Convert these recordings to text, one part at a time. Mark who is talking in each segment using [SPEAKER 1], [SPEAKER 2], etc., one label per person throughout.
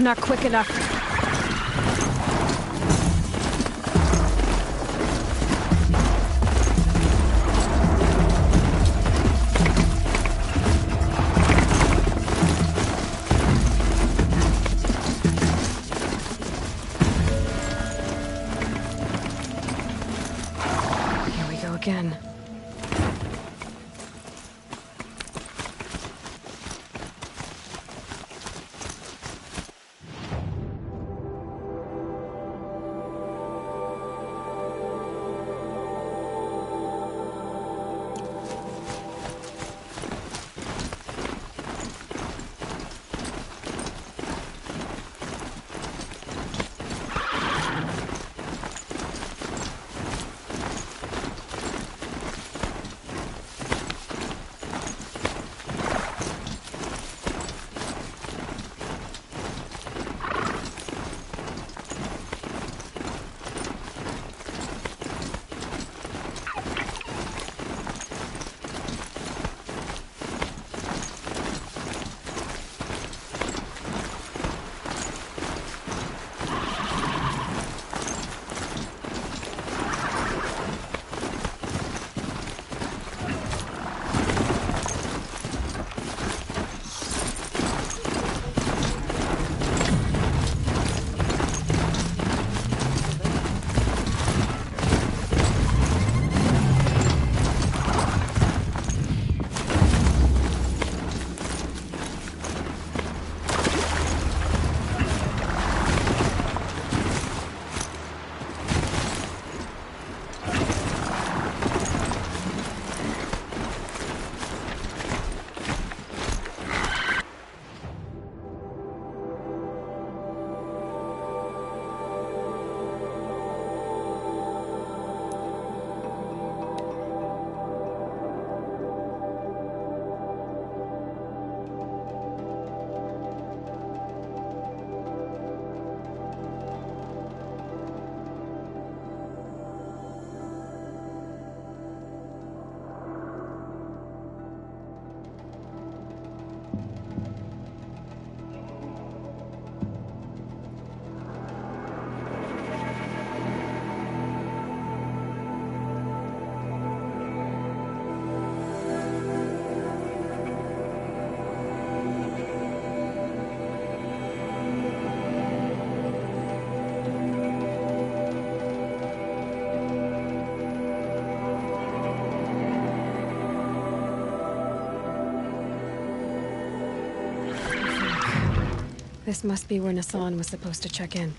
[SPEAKER 1] not quick enough. Here we go again. This must be where Nassan was supposed to check in.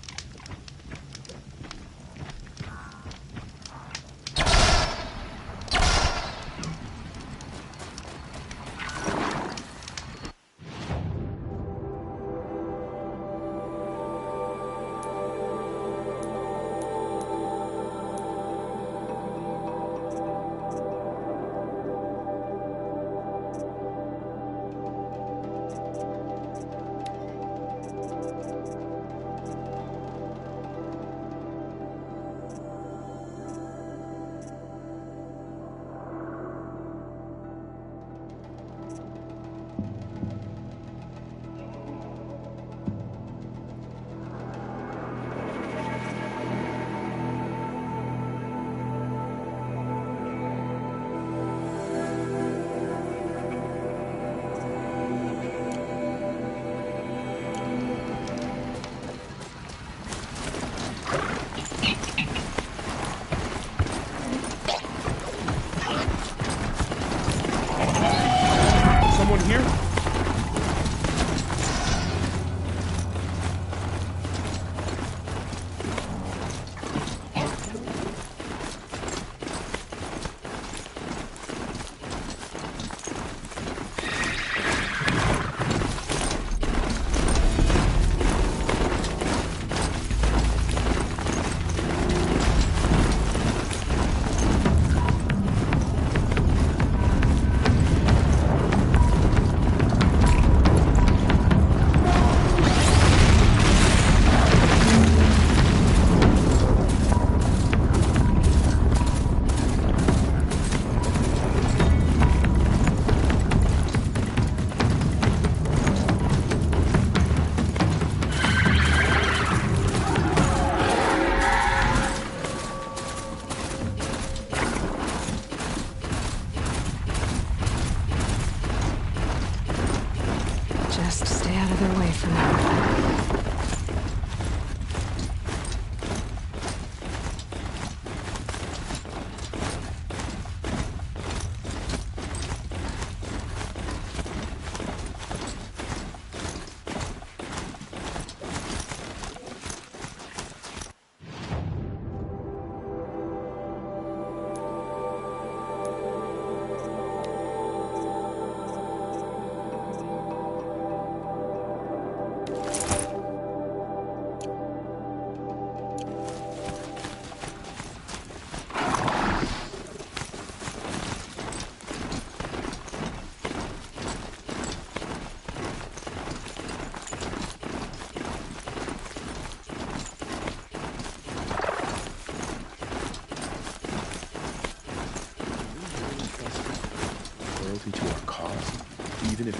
[SPEAKER 2] even if...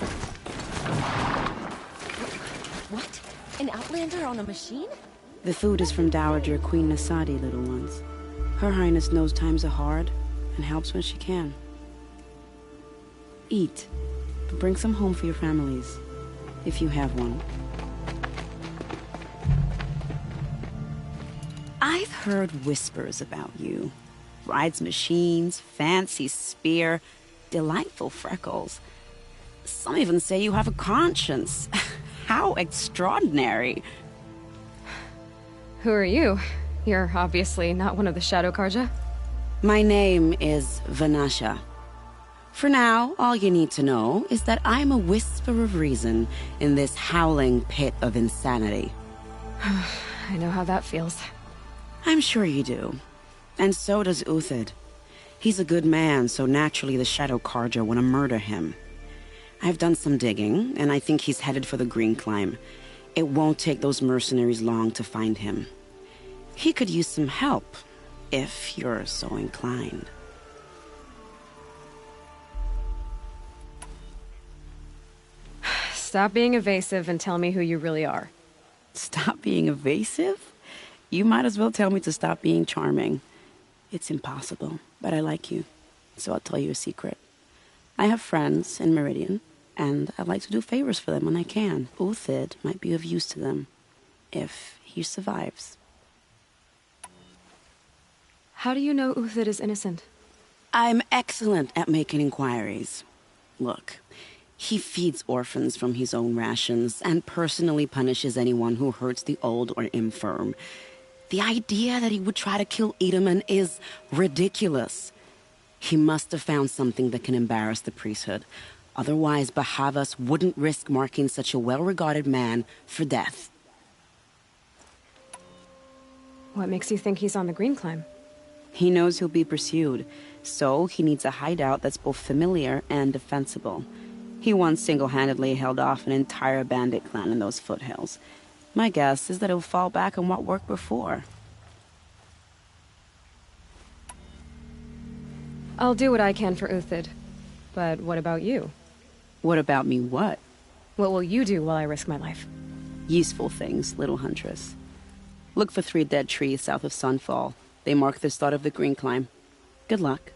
[SPEAKER 3] What? An Outlander on a machine?
[SPEAKER 4] The food is from Dowager Queen Nasadi, little ones. Her Highness knows times are hard, and helps when she can. Eat, but bring some home for your families, if you have one. I've heard whispers about you. Rides machines, fancy spear, delightful freckles. Some even say you have a conscience. How extraordinary.
[SPEAKER 1] Who are you? You're obviously not one of the Shadow Karja.
[SPEAKER 4] My name is Vanasha. For now, all you need to know is that I'm a whisper of reason in this howling pit of insanity.
[SPEAKER 1] I know how that feels.
[SPEAKER 4] I'm sure you do. And so does Uthid. He's a good man, so naturally the Shadow Karja want to murder him. I've done some digging, and I think he's headed for the Green Climb. It won't take those mercenaries long to find him. He could use some help, if you're so inclined.
[SPEAKER 1] Stop being evasive and tell me who you really are.
[SPEAKER 4] Stop being evasive? You might as well tell me to stop being charming. It's impossible, but I like you, so I'll tell you a secret. I have friends in Meridian, and I like to do favors for them when I can. Uthid might be of use to them, if he survives.
[SPEAKER 1] How do you know Uthid is innocent?
[SPEAKER 4] I'm excellent at making inquiries. Look, he feeds orphans from his own rations and personally punishes anyone who hurts the old or infirm. The idea that he would try to kill Edaman is ridiculous. He must have found something that can embarrass the priesthood. Otherwise, Bahavas wouldn't risk marking such a well-regarded man for death.
[SPEAKER 1] What makes you think he's on the Green Climb?
[SPEAKER 4] He knows he'll be pursued, so he needs a hideout that's both familiar and defensible. He once single-handedly held off an entire bandit clan in those foothills. My guess is that he'll fall back on what worked before.
[SPEAKER 1] I'll do what I can for Uthid. But what about you?
[SPEAKER 4] What about me what?
[SPEAKER 1] What will you do while I risk my life?
[SPEAKER 4] Useful things, little huntress. Look for 3 dead trees south of Sunfall. They mark the start of the Green Climb. Good luck.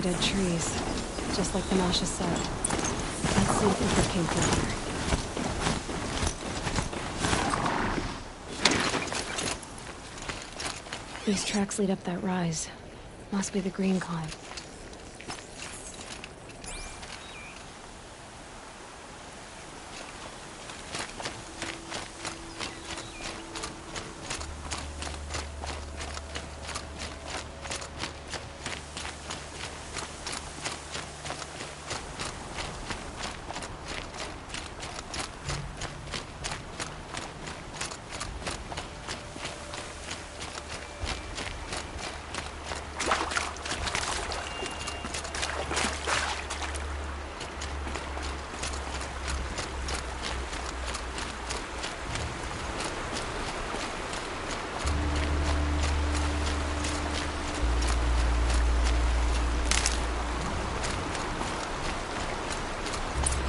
[SPEAKER 1] Dead trees, just like Vanasha said. Let's see if Uthid came through here. These tracks lead up that rise. Must be the Green Climb.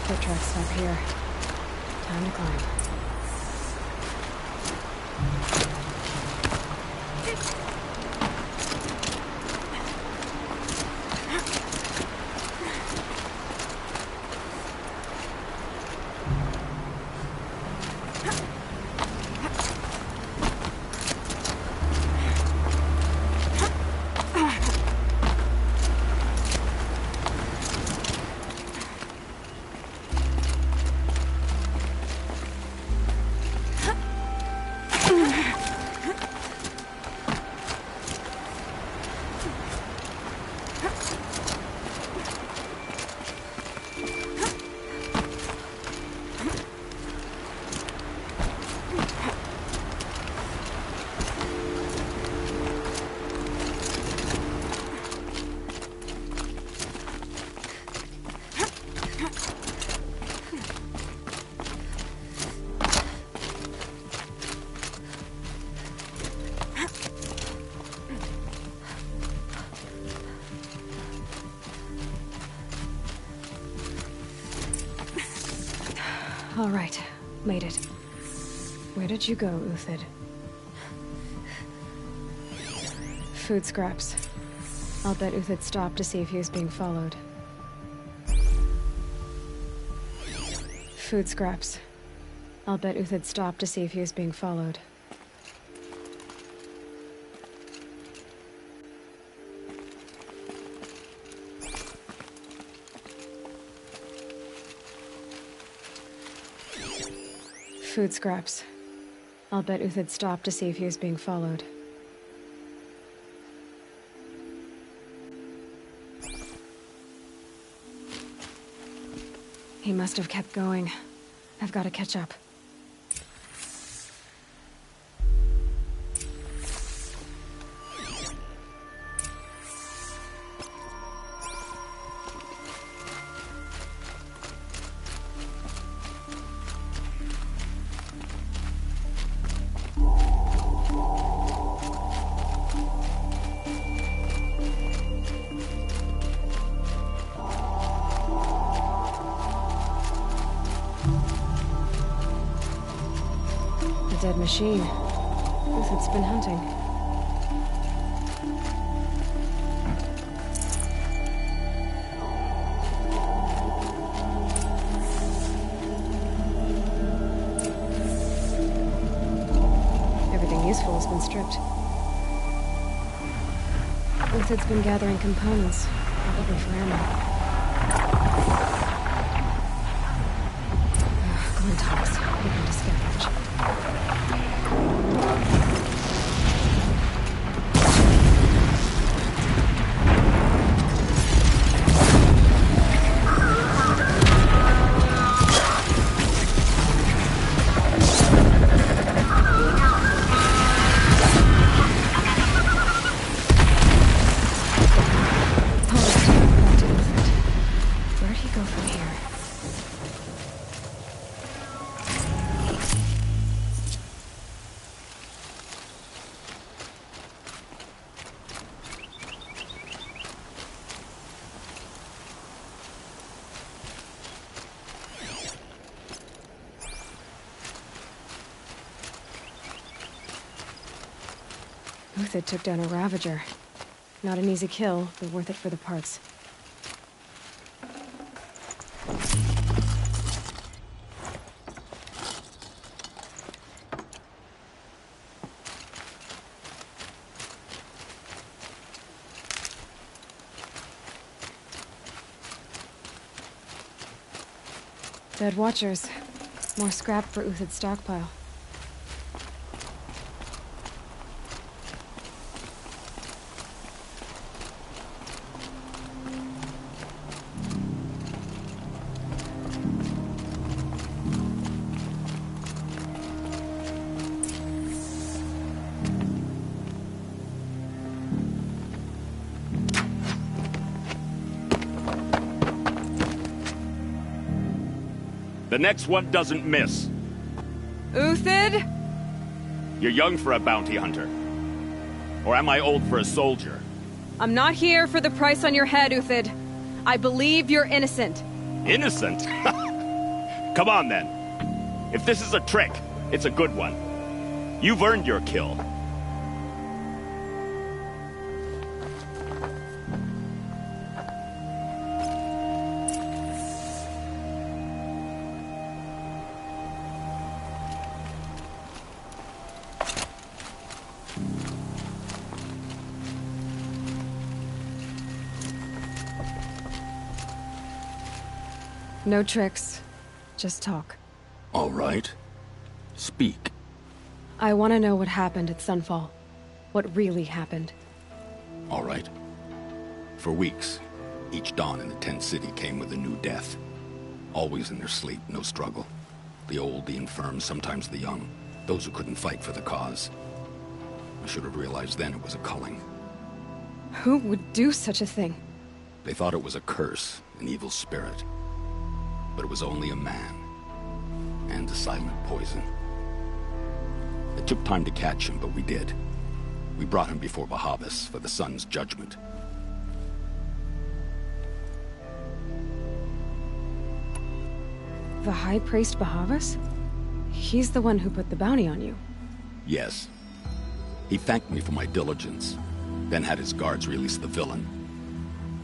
[SPEAKER 1] Foot tracks stop here. Time to climb. All right, made it. Where did you go, Uthid? Food scraps. I'll bet Uthid stopped to see if he was being followed. Food scraps. I'll bet Uthid stopped to see if he was being followed. Food scraps. I'll bet Uthid stopped to see if he was being followed. He must have kept going. I've got to catch up. Dead machine. Uthid's been hunting. Everything useful has been stripped. Uthid's been gathering components, probably for ammo. Glintox, looking to scavenge. Uthid took down a Ravager. Not an easy kill, but worth it for the parts. Dead Watchers. More scrap for Uthid's stockpile.
[SPEAKER 2] The next one doesn't miss.
[SPEAKER 1] Uthid?
[SPEAKER 2] You're young for a bounty hunter. Or am I old for a soldier?
[SPEAKER 1] I'm not here for the price on your head, Uthid. I believe you're innocent.
[SPEAKER 2] Innocent? Come on, then. If this is a trick, it's a good one. You've earned your kill.
[SPEAKER 1] No tricks. Just talk.
[SPEAKER 5] All right. Speak.
[SPEAKER 1] I want to know what happened at Sunfall. What really happened.
[SPEAKER 5] All right. For weeks, each dawn in the tent city came with a new death. Always in their sleep, no struggle. The old, the infirm, sometimes the young. Those who couldn't fight for the cause. I should have realized then it was a culling.
[SPEAKER 1] Who would do such a thing?
[SPEAKER 5] They thought it was a curse, an evil spirit. But it was only a man. And a silent poison. It took time to catch him, but we did. We brought him before Bahavas for the sun's judgment.
[SPEAKER 1] The High Priest Bahavas? He's the one who put the bounty on you.
[SPEAKER 5] Yes. He thanked me for my diligence, then had his guards release the villain.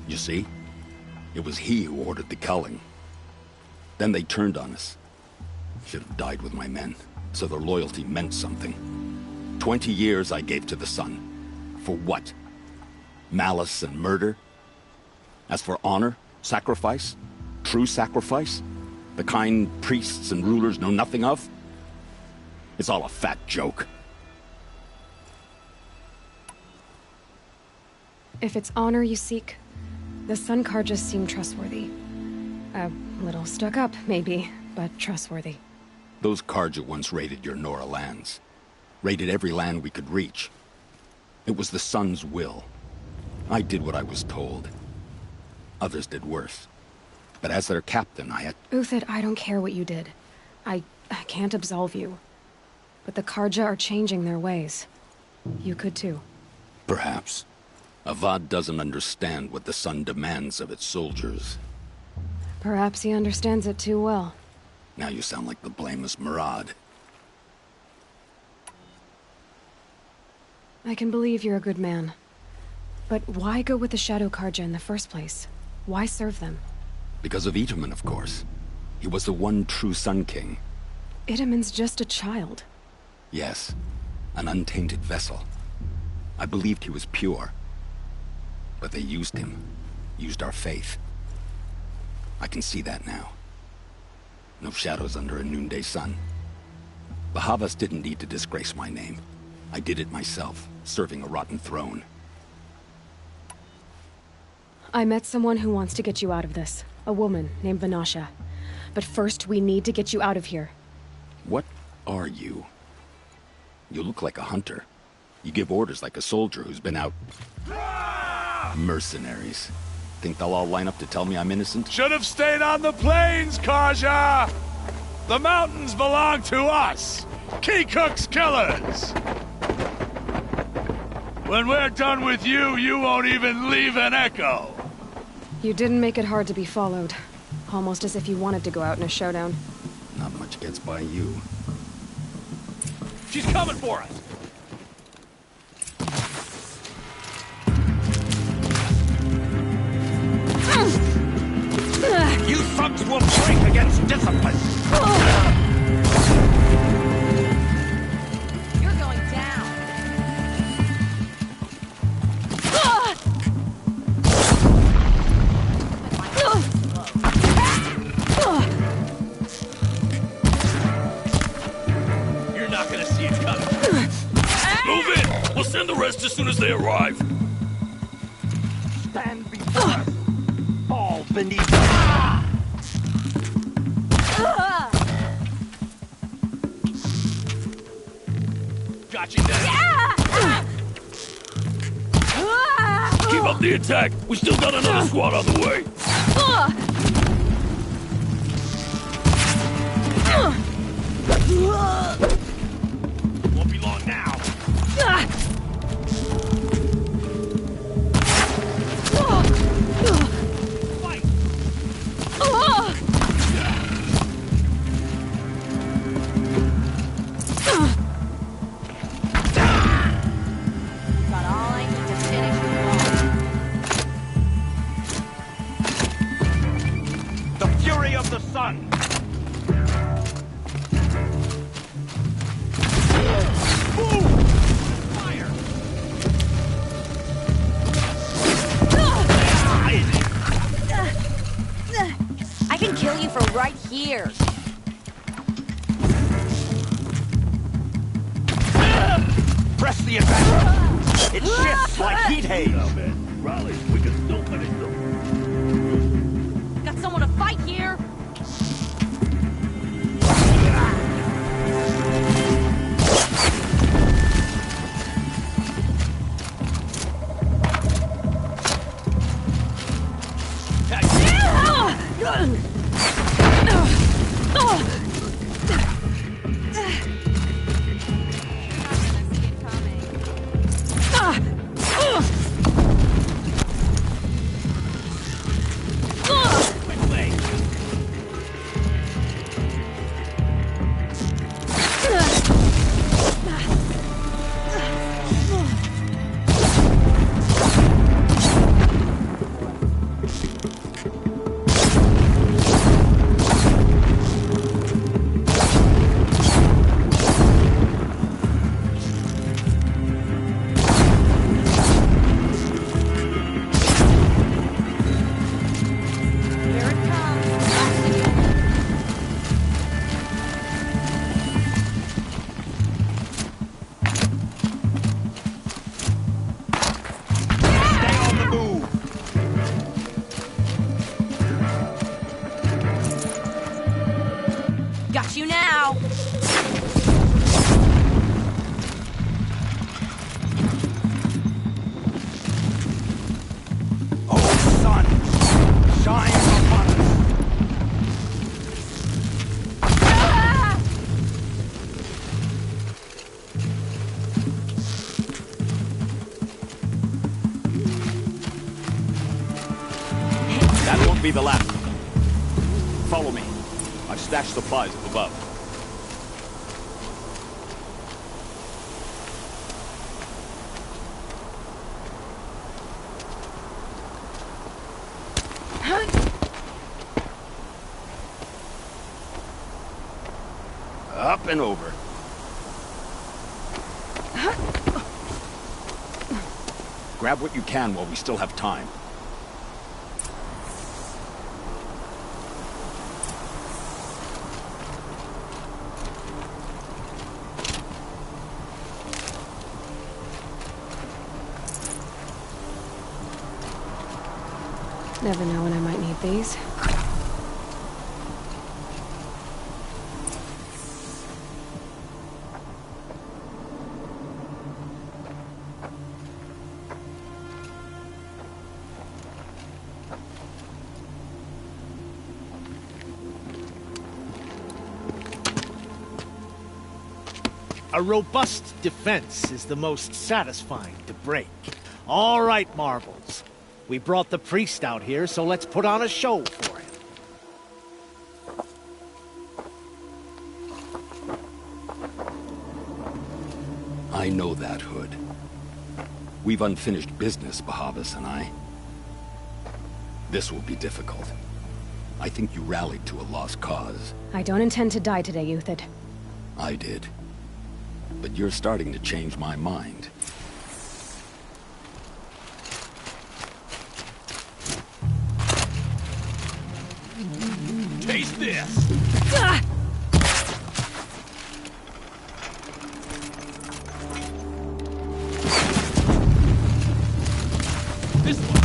[SPEAKER 5] You see? It was he who ordered the culling. Then they turned on us. Should have died with my men, so their loyalty meant something. 20 years I gave to the sun. For what? Malice and murder? As for honor, sacrifice, true sacrifice, the kind priests and rulers know nothing of? It's all a fat joke.
[SPEAKER 1] If it's honor you seek, the Sun Carjas seem trustworthy. A little stuck up, maybe, but trustworthy.
[SPEAKER 5] Those Carja once raided your Nora lands. Raided every land we could reach. It was the Sun's will. I did what I was told. Others did worse. But as their captain, I had...
[SPEAKER 1] Uthid, I don't care what you did. I can't absolve you. But the Carja are changing their ways. You could too.
[SPEAKER 5] Perhaps. Avad doesn't understand what the Sun demands of its soldiers.
[SPEAKER 1] Perhaps he understands it too well.
[SPEAKER 5] Now you sound like the blameless Murad.
[SPEAKER 1] I can believe you're a good man. But why go with the Shadow Carja in the first place? Why serve them?
[SPEAKER 5] Because of Itamen, of course. He was the one true Sun King.
[SPEAKER 1] Itamen's just a child.
[SPEAKER 5] Yes, an untainted vessel. I believed he was pure. But they used him. Used our faith. I can see that now. No shadows under a noonday sun. Bahavas didn't need to disgrace my name. I did it myself, serving a rotten throne.
[SPEAKER 1] I met someone who wants to get you out of this. A woman named Vanasha. But first, we need to get you out of here.
[SPEAKER 5] What are you? You look like a hunter. You give orders like a soldier who's been out... Mercenaries. Think they'll all line up to tell me I'm innocent?
[SPEAKER 6] Should have stayed on the plains, Carja! The mountains belong to us! Keecook's killers! When we're done with you, you won't even leave an echo!
[SPEAKER 1] You didn't make it hard to be followed. Almost as if you wanted to go out in a showdown.
[SPEAKER 5] Not much gets by you.
[SPEAKER 6] She's coming for us! You thugs will break against discipline!
[SPEAKER 3] You're going down.
[SPEAKER 6] You're not gonna see it coming. Move in! We'll send the rest as soon as they arrive. Stand before us. Fall beneath us. Got you there. Keep up the attack. We still got another squad on the way. Won't be long now. Fight.
[SPEAKER 2] fury of the sun!
[SPEAKER 3] I can kill you from right here.
[SPEAKER 2] Press the advance! It shifts like heat haze!
[SPEAKER 6] Raleigh, we can still finish them.
[SPEAKER 3] Got someone to fight here. Got you now!
[SPEAKER 2] Oh, sun! Shine upon us! That won't be the last. Follow me. I've stashed supplies up above. Up and over. Grab what you can while we still have time.
[SPEAKER 1] Never know when I might need these.
[SPEAKER 7] A robust defense is the most satisfying to break. All right, Marbles. We brought the priest out here, so let's put on a show for him.
[SPEAKER 5] I know that, Hood. We've unfinished business, Bahavas and I. This will be difficult. I think you rallied to a lost cause.
[SPEAKER 1] I don't intend to die today, Euthyd.
[SPEAKER 5] I did. But you're starting to change my mind.
[SPEAKER 6] Taste this! This one!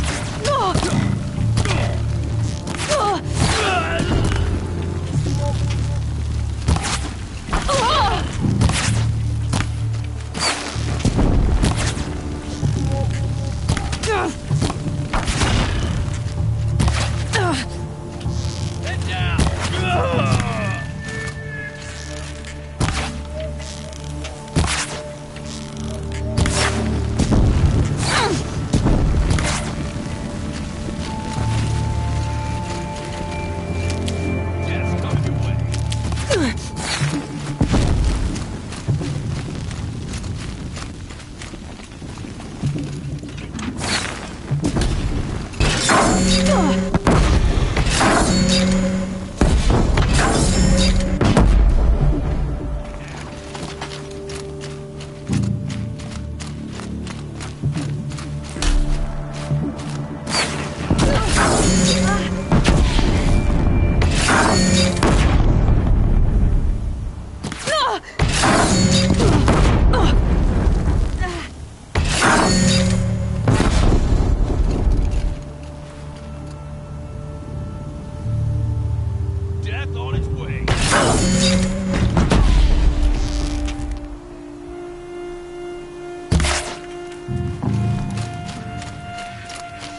[SPEAKER 6] death on its way.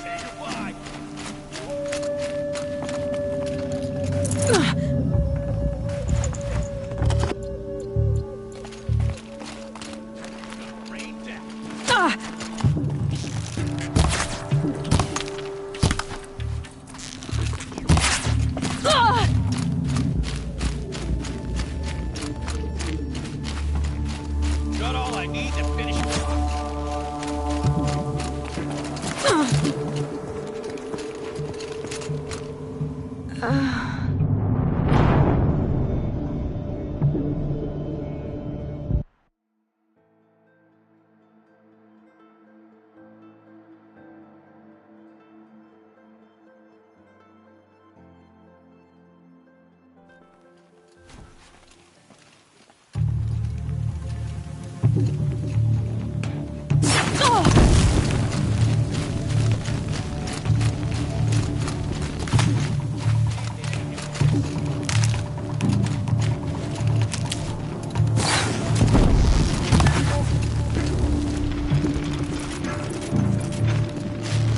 [SPEAKER 6] Say goodbye. Rain down. Got all I need to finish it off.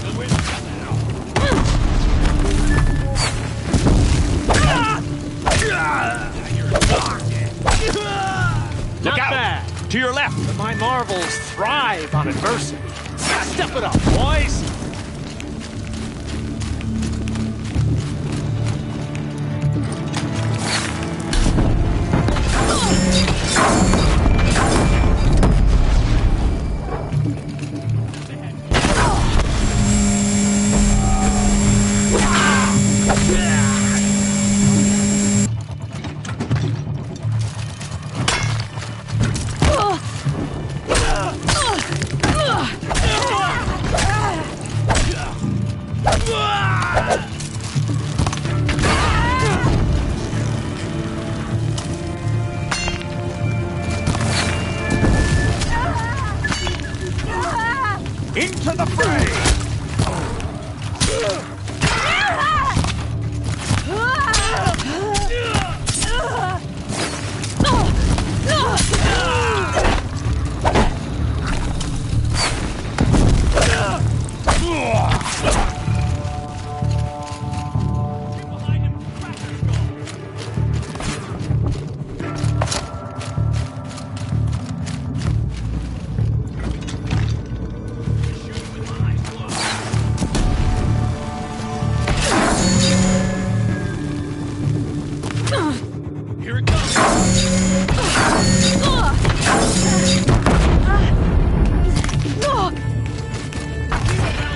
[SPEAKER 6] The wind's coming out.
[SPEAKER 2] Look out!
[SPEAKER 7] bad.
[SPEAKER 2] To your left!
[SPEAKER 7] But my marvels thrive on adversity. Step it up, boys!
[SPEAKER 2] Into the fray! Here it comes! Sound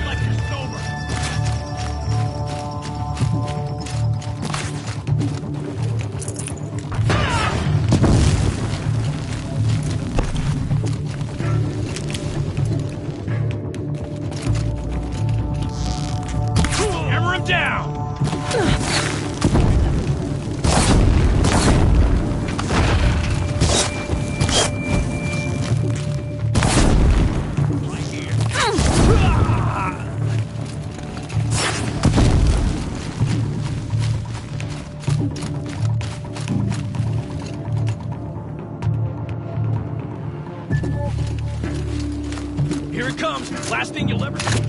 [SPEAKER 2] like you're sober. Hammer him down! Right here. Here it comes. Last thing you'll ever see.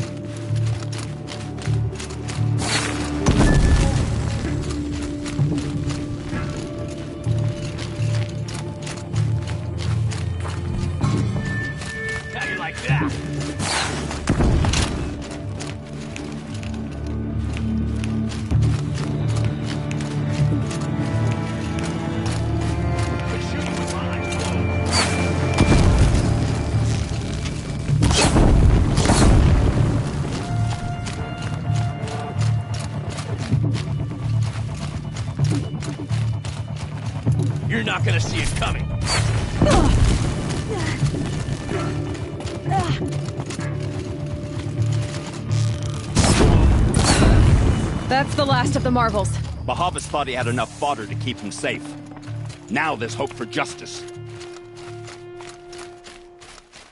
[SPEAKER 2] How you like that? Quit shooting with my eyes closed. You're not gonna see it coming.
[SPEAKER 1] That's the last of the marvels.
[SPEAKER 2] Bahavas thought he had enough fodder to keep him safe. Now there's hope for justice.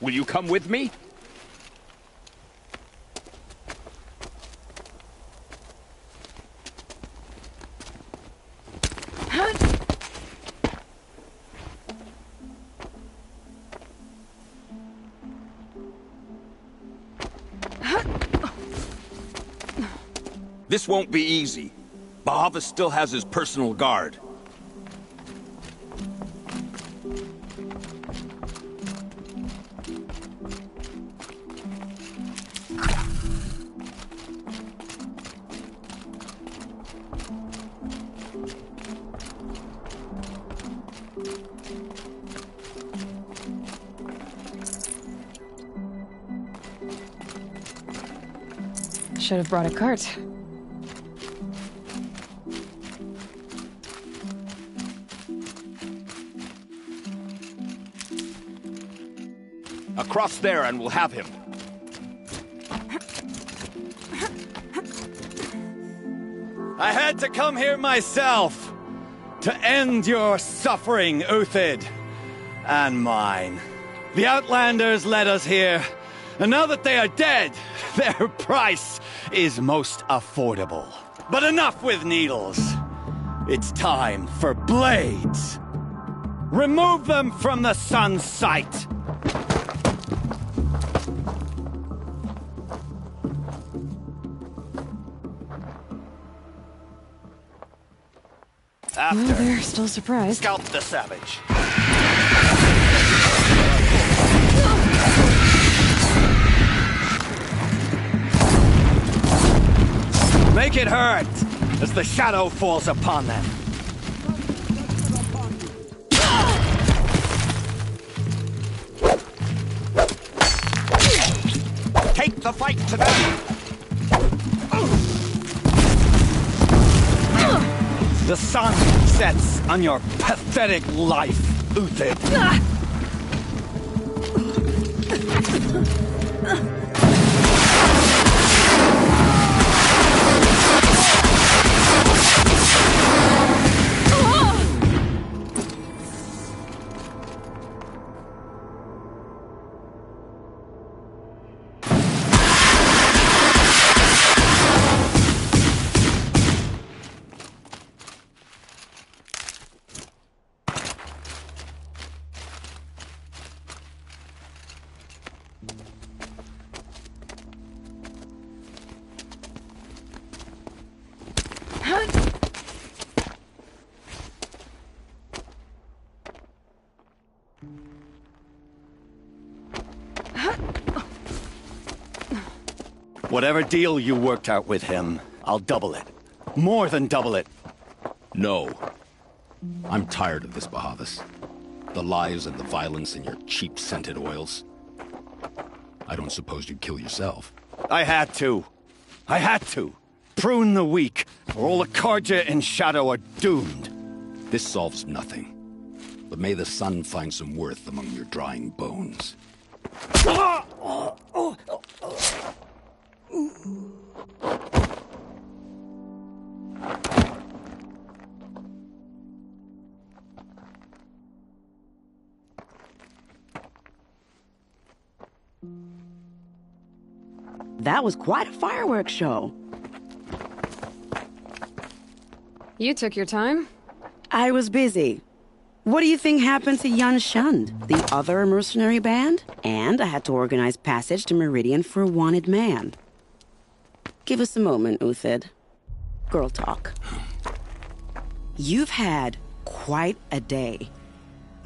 [SPEAKER 2] Will you come with me?
[SPEAKER 5] This won't be easy. Bahavas still has his personal guard.
[SPEAKER 1] Should have brought a cart.
[SPEAKER 5] Across there and we'll have him.
[SPEAKER 8] I had to come here myself to end your suffering, Uthid, and mine. The Outlanders led us here, and now that they are dead, their price is most affordable. But enough with needles. It's time for blades. Remove them from the sun's sight.
[SPEAKER 1] Oh, they're still surprised.
[SPEAKER 8] Scalp the savage. Make it hurt as the shadow falls upon them.
[SPEAKER 5] Take the fight to them!
[SPEAKER 8] The sun sets on your pathetic life, Uthid. Whatever deal you worked out with him, I'll double it. More than double it.
[SPEAKER 5] No. I'm tired of this, Bahavas. The lies and the violence and your cheap scented oils. I don't suppose you'd kill yourself.
[SPEAKER 8] I had to. I had to. Prune the weak, or all the Carja in Shadow are doomed.
[SPEAKER 5] This solves nothing. But may the sun find some worth among your drying bones.
[SPEAKER 4] That was quite a fireworks show.
[SPEAKER 1] You took your time.
[SPEAKER 4] I was busy. What do you think happened to Yan Shund, the other mercenary band? And I had to organize passage to Meridian for a wanted man. Give us a moment, Uthid. Girl talk. You've had quite a day.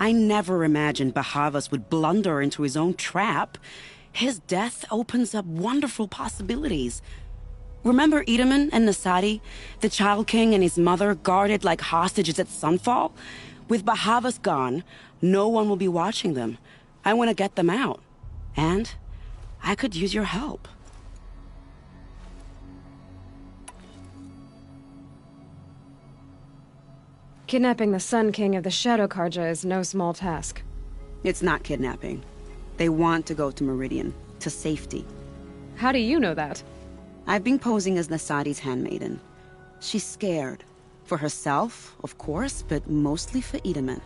[SPEAKER 4] I never imagined Bahavas would blunder into his own trap. His death opens up wonderful possibilities. Remember Itaman and Nasadi, the Child King and his mother guarded like hostages at Sunfall? With Bahavas gone, no one will be watching them. I want to get them out. And I could use your help.
[SPEAKER 1] Kidnapping the Sun King of the Shadow Carja is no small task.
[SPEAKER 4] It's not kidnapping. They want to go to Meridian, to safety.
[SPEAKER 1] How do you know that?
[SPEAKER 4] I've been posing as Nasadi's handmaiden. She's scared. For herself, of course, but mostly for Itaman.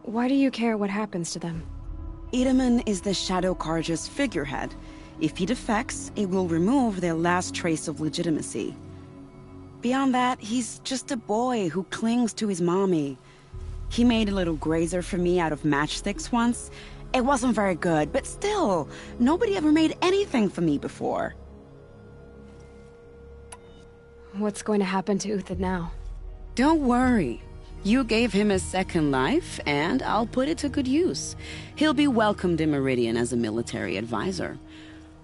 [SPEAKER 1] Why do you care what happens to them?
[SPEAKER 4] Itaman is the Shadow Carja's figurehead. If he defects, it will remove their last trace of legitimacy. Beyond that, he's just a boy who clings to his mommy. He made a little grazer for me out of matchsticks once. It wasn't very good, but still, nobody ever made anything for me before.
[SPEAKER 1] What's going to happen to Uthid now?
[SPEAKER 4] Don't worry. You gave him a second life, and I'll put it to good use. He'll be welcomed in Meridian as a military advisor.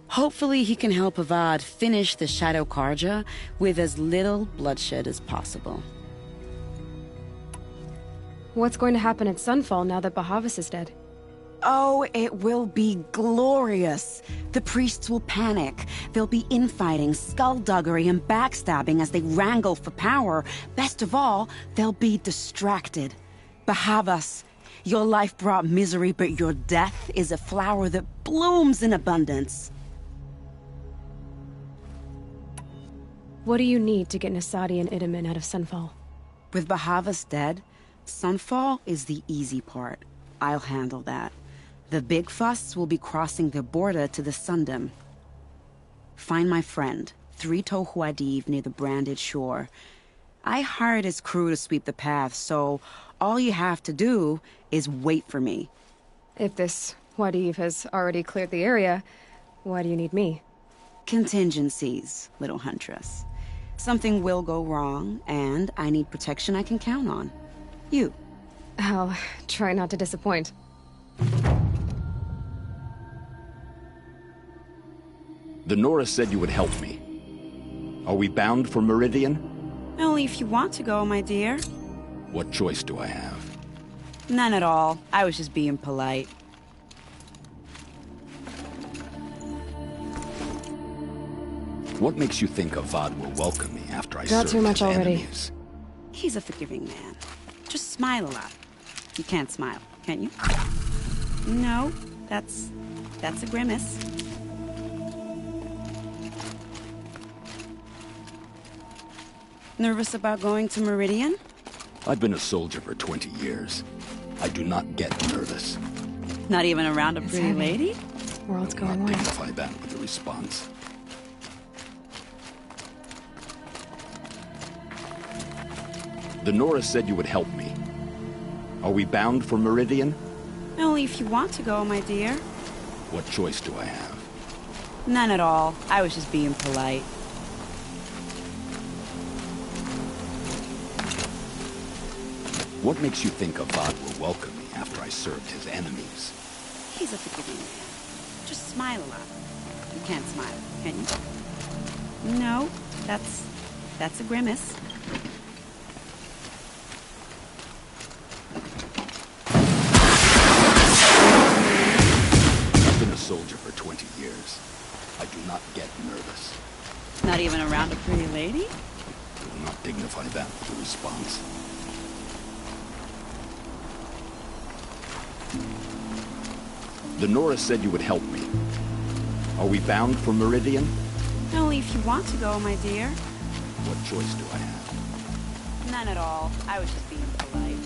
[SPEAKER 4] Hopefully he can help Avad finish the Shadow Carja with as little bloodshed as possible.
[SPEAKER 1] What's going to happen at Sunfall now that Bahavas is dead?
[SPEAKER 4] Oh, it will be glorious. The priests will panic. There'll be infighting, skullduggery, and backstabbing as they wrangle for power. Best of all, they'll be distracted. Bahavas, your life brought misery, but your death is a flower that blooms in abundance.
[SPEAKER 1] What do you need to get Nasadi and Idaman out of Sunfall?
[SPEAKER 4] With Bahavas dead, Sunfall is the easy part. I'll handle that. The big fuss will be crossing the border to the Sundom. Find my friend, 3 Tohuadiv near the Branded Shore. I hired his crew to sweep the path, so all you have to do is wait for me.
[SPEAKER 1] If this Wadiv has already cleared the area, why do you need me?
[SPEAKER 4] Contingencies, little huntress. Something will go wrong, and I need protection I can count on. You.
[SPEAKER 1] I'll try not to disappoint.
[SPEAKER 5] The Nora said you would help me. Are we bound for Meridian?
[SPEAKER 4] Only if you want to go, my dear.
[SPEAKER 5] What choice do I have?
[SPEAKER 4] None at all. I was just being polite.
[SPEAKER 5] What makes you think Avad will welcome me after I
[SPEAKER 1] Got
[SPEAKER 5] served
[SPEAKER 1] too much
[SPEAKER 5] his
[SPEAKER 1] already.
[SPEAKER 5] enemies?
[SPEAKER 4] He's a forgiving man. Just smile a lot. You can't smile, can you? No, that's a grimace. Nervous about going to Meridian?
[SPEAKER 5] I've been a soldier for 20 years. I do not get nervous.
[SPEAKER 4] Not even around a
[SPEAKER 1] It's
[SPEAKER 4] pretty
[SPEAKER 1] heavy.
[SPEAKER 4] lady?
[SPEAKER 1] World's
[SPEAKER 5] I
[SPEAKER 1] going
[SPEAKER 5] will not
[SPEAKER 1] well.
[SPEAKER 5] dignify that with a response. The Nora said you would help me. Are we bound for Meridian?
[SPEAKER 4] Only if you want to go, my dear.
[SPEAKER 5] What choice do I have?
[SPEAKER 4] None at all. I was just being polite.
[SPEAKER 5] What makes you think Avad will welcome me after I served his enemies?
[SPEAKER 4] He's a forgiving man. Just smile a lot. You can't smile, can you? No, that's a grimace.
[SPEAKER 5] I've been a soldier for 20 years. I do not get nervous.
[SPEAKER 4] Not even around a pretty lady?
[SPEAKER 5] I will not dignify that with a response. The Nora said you would help me. Are we bound for Meridian?
[SPEAKER 4] Only if you want to go, my dear.
[SPEAKER 5] What choice do I have?
[SPEAKER 4] None at all. I was just being polite.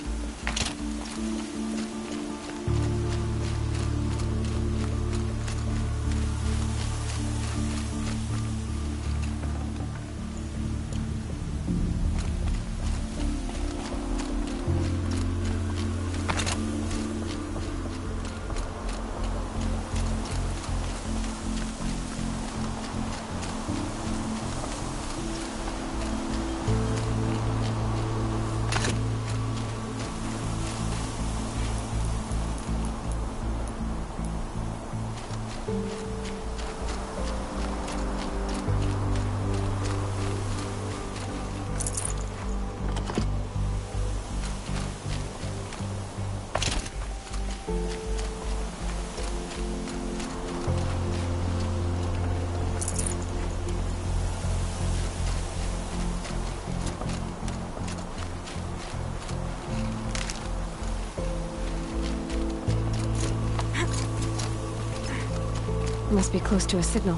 [SPEAKER 1] Must be close to a signal.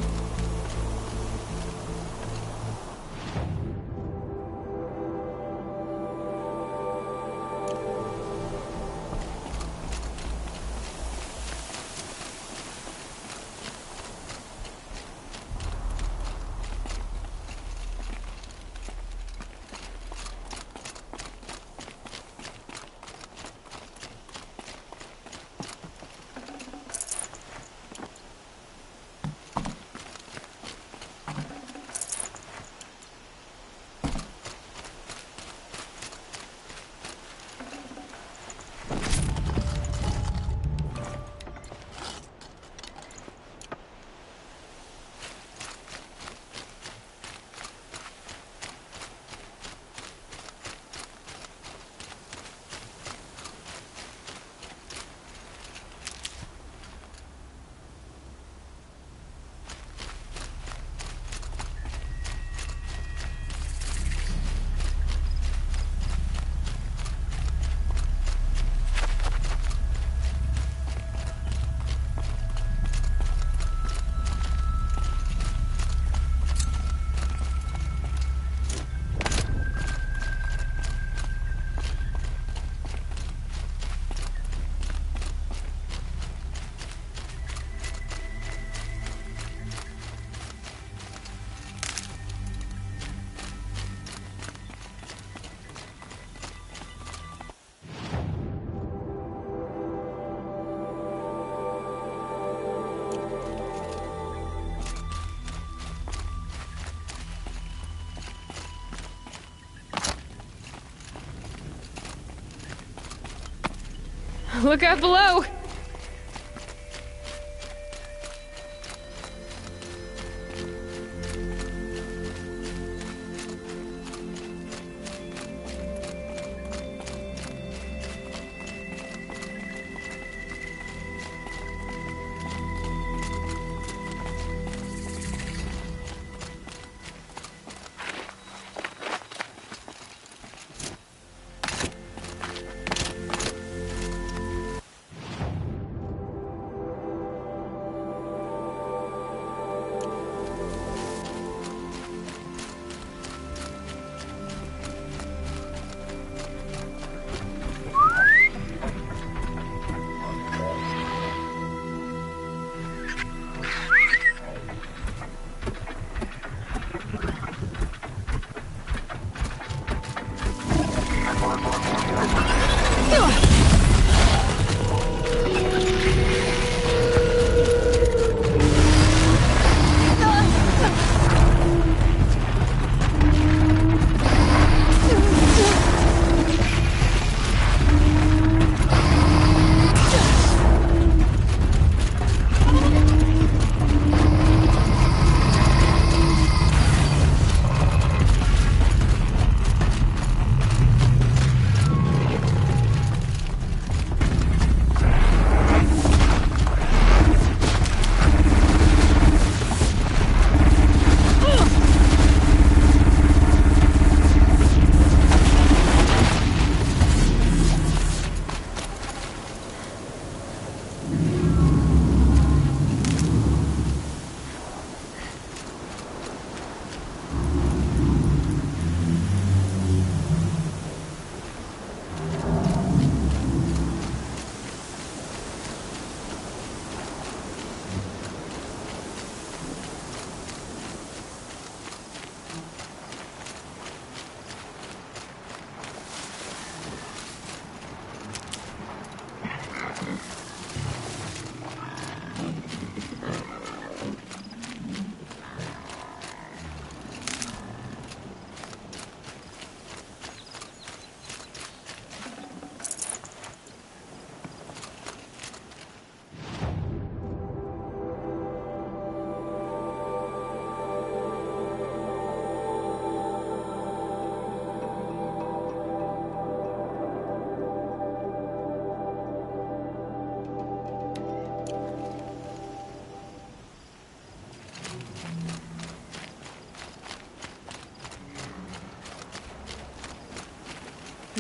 [SPEAKER 1] Look out below!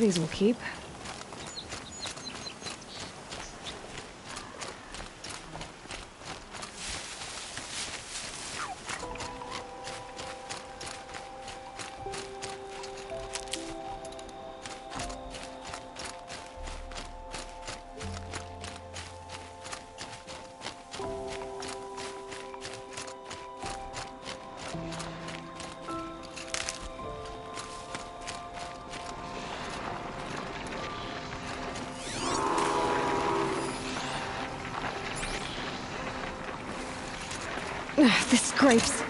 [SPEAKER 1] These will keep. This scrapes.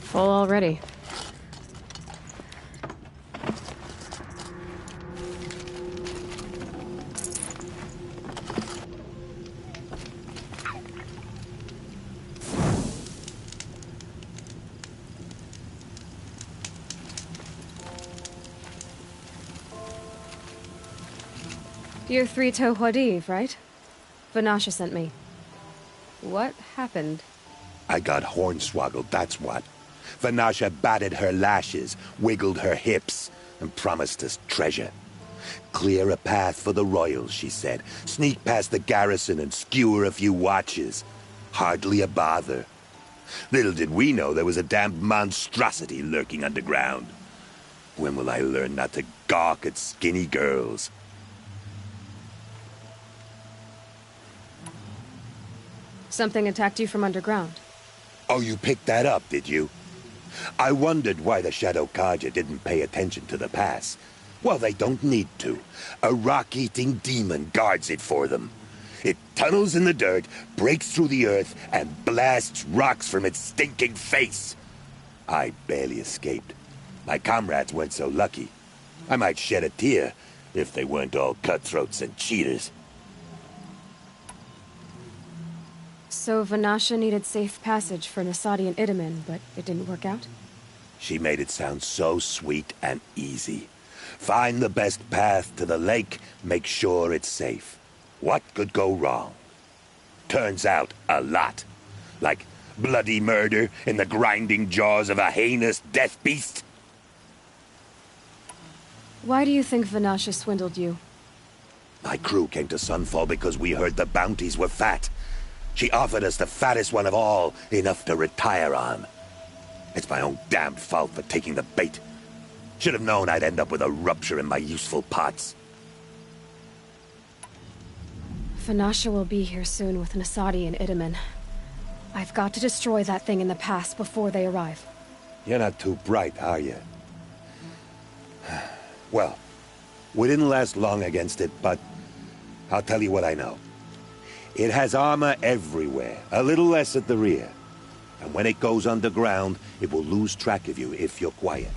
[SPEAKER 1] Full already. You're Three-Toe Huadiv, right? Vanasha sent me. What happened?
[SPEAKER 9] I got hornswoggled, that's what. Vanasha batted her lashes, wiggled her hips, and promised us treasure. Clear a path for the royals, she said. Sneak past the garrison and skewer a few watches. Hardly a bother. Little did we know there was a damned monstrosity lurking underground. When will I learn not to gawk at skinny girls?
[SPEAKER 1] Something attacked you from underground.
[SPEAKER 9] Oh, you picked that up, did you? I wondered why the Shadow Carja didn't pay attention to the pass. Well, they don't need to. A rock-eating demon guards it for them. It tunnels in the dirt, breaks through the earth, and blasts rocks from its stinking face. I barely escaped. My comrades weren't so lucky. I might shed a tear if they weren't all cutthroats and cheaters.
[SPEAKER 1] So Vanasha needed safe passage for Nasadi and Itamen, but it didn't work out?
[SPEAKER 9] She made it sound so sweet and easy. Find the best path to the lake, make sure it's safe. What could go wrong? Turns out, a lot. Like bloody murder in the grinding jaws of a heinous death beast.
[SPEAKER 1] Why do you think Vanasha swindled you?
[SPEAKER 9] My crew came to Sunfall because we heard the bounties were fat. She offered us the fattest one of all, enough to retire on. It's my own damned fault for taking the bait. Should have known I'd end up with a rupture in my useful parts.
[SPEAKER 1] Vanasha will be here soon with Nasadi and Itamen. I've got to destroy that thing in the pass before they arrive.
[SPEAKER 9] You're not too bright, are you? Well, we didn't last long against it, but I'll tell you what I know. It has armor everywhere, a little less at the rear. And when it goes underground, it will lose track of you if you're quiet.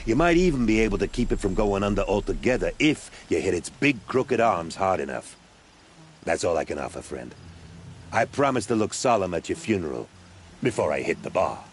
[SPEAKER 9] You might even be able to keep it from going under altogether if you hit its big crooked arms hard enough. That's all I can offer, friend. I promise to look solemn at your funeral before I hit the bar.